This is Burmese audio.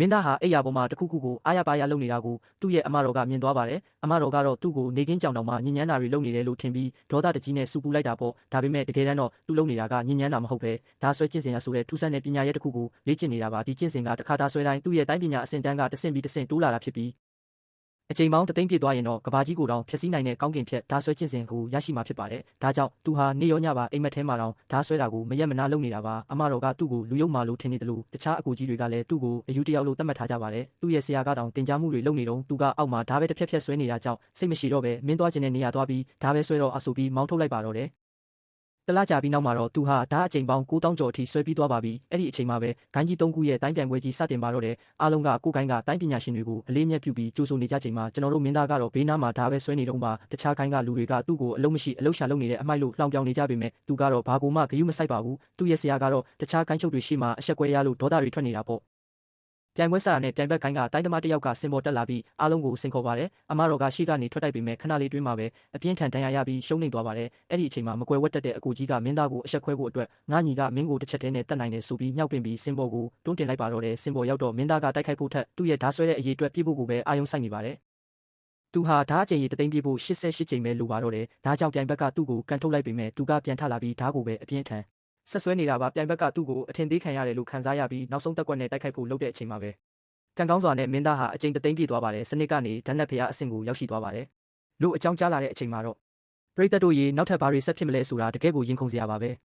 မင်းသားဟာအိယာပေါ်မှာတခုခုကိုအားရပါးရလုပ်နေတာကိုသူ့ရဲ့အမတော်ကမြင်သွားပါတယ်။အမတော်ကတော့သူ့ကိုနေကင်းကြောင်တောင်မှညဉ့်ညမ်းတာတွေလုပ်နေတယ်လို့ထင်ပြီးဒေါသတကြီးနဲ့စူပူလိုက်တာပေါ့။ဒါပေမဲ့တကယ်တမ်းတော့သူ့လုပ်နေတာကညဉ့်ညမ်းတာမဟုတ်ပဲဓာဆွဲကျင့်စဉ်ရဆိုတဲ့ထူးဆန်းတဲ့ပညာရဲ့တစ်ခုကိုလေ့ကျင့်နေတာပါ။ဒီကျင့်စဉ်ကတစ်ခါဓာဆွဲတိုင်းသူ့ရဲ့တိုင်းပညာအဆင့်တန်းကတစ်ဆင့်ပြီးတစ်ဆင့်တိုးလာတာဖြစ်ပြီးအချိန်ပေါင်းတသိန်းပြည့်သွားရင်တော့ကဘာကြီးကိုတောင်ဖျက်ဆီးနိုင်တဲ့ကောင်းကင်ဖြတ်ဓာဆွဲကျင့်စဉ်ကိုရရှိမှာဖြစ်ပါတယ်။ဒါကြောင့်သူဟာနေရောညပါအိမ်မက်ထဲမှာတောင်ဓာဆွဲတာကိုမရက်မနာလုပ်နေတာပါ။အမတော်ကသူ့ကိုလူယုံမာလို့ထင်နေတယ်လို့တခြားအကူကြီးတွေကလည်းသူ့ကိုအယူတယောက်လို့သတ်မှတ်ထားကြပါတယ်။သူ့ရဲ့ဆရာကတောင်တင် जा မှုတွေလုပ်နေတော့သူကအောက်မှာဓာပဲတစ်ဖြက်ဖြက်ဆွဲနေတာကြောင့်စိတ်မရှိတော့ပဲမင်းသွားခြင်းနဲ့နေရာသွားပြီးဓာပဲဆွဲတော့အဆူပြီးမောင်းထုတ်လိုက်ပါတော့တယ်။တလားကြပြီးနောက်မှာတော့သူဟာဓာအချိန်ပေါင်း9000ကျော်အထိဆွဲပြီးသွားပါပြီ။အဲ့ဒီအချိန်မှာပဲဂိုင်းကြီး3ခုရဲ့တိုင်းပြိုင်ပွဲကြီးစတင်ပါတော့တယ်။အားလုံးကကိုယ်ဂိုင်းကတိုင်းပညာရှင်တွေကိုအလေးအမြတ်ပြုပြီးကြိုးဆိုနေကြချိန်မှာကျွန်တော်တို့မင်းသားကတော့ဘေးနားမှာဓာပဲဆွဲနေတော့မှတခြားဂိုင်းကလူတွေကသူ့ကိုအလုံးမရှိအလုံးရှာလုပ်နေတဲ့အမိုက်လို့လှောင်ပြောင်နေကြပေမဲ့သူကတော့ဘာကိုမှဂရုမစိုက်ပါဘူး။သူ့ရဲ့ဆရာကတော့တခြားဂိုင်းချုပ်တွေရှိမှအဆက်ကွဲရလို့ဒေါသတွေထွက်နေတာပေါ့။ပြိုင်ပွဲစတာနဲ့ပြိုင်ဘက်ဂိုင်းကတိုင်းသမားတစ်ယောက်ကစင်ပေါ်တက်လာပြီးအားလုံးကိုစင်ခေါ်ပါတယ်။အမတော်ကရှေ့ကနေထွက်တိုက်ပေမဲ့ခဏလေးတွင်းမှာပဲအပြင်းထန်ဒဏ်ရာရပြီးရှုံးနိမ့်သွားပါတယ်။အဲ့ဒီအချိန်မှာမကွယ်ဝတ်တက်တဲ့အကူကြီးကမင်းသားကိုအဆက်ခွဲဖို့အတွက်ငါညီကမင်းကိုတစ်ချက်တည်းနဲ့တတ်နိုင်တယ်ဆိုပြီးမြောက်ပင်ပြီးစင်ပေါ်ကိုတွန်းတင်လိုက်ပါတော့တယ်။စင်ပေါ်ရောက်တော့မင်းသားကတိုက်ခိုက်ဖို့ထက်သူ့ရဲ့ဓာဆွဲတဲ့အရေးအတွက်ပြည့်ဖို့ကိုပဲအာရုံစိုက်နေပါတယ်။သူဟာဓာအချိန်ကြီးတသိန်းပြည့်ဖို့88ချိန်ပဲလိုပါတော့တယ်။ဒါကြောင့်ပြိုင်ဘက်ကသူ့ကိုကန်ထုတ်လိုက်ပေမဲ့သူကပြန်ထလာပြီးဓာကိုပဲအပြင်းထန်ဆက်ဆွဲနေတာပါ။ပြိုင်ဘက်ကသူ့ကိုအထင်သေးခံရတယ်လို့ခံစားရပြီးနောက်ဆုံးတက်ကွက်နဲ့တိုက်ခိုက်ဖို့လုပ်တဲ့အချိန်မှာပဲကံကောင်းစွာနဲ့မင်းသားဟာအချိန်တသိန်းပြည့်သွားပါတယ်။စနစ်ကနေဓာတ်လက်ဖျားအဆင့်ကိုရောက်ရှိသွားပါတယ်။လို့အကြောင်းကြားလာတဲ့အချိန်မှာတော့ပရိသတ်တို့ရေနောက်ထပ်ဘာတွေဆက်ဖြစ်မလဲဆိုတာတကယ်ကိုရင်ခုန်စရာပါပဲ။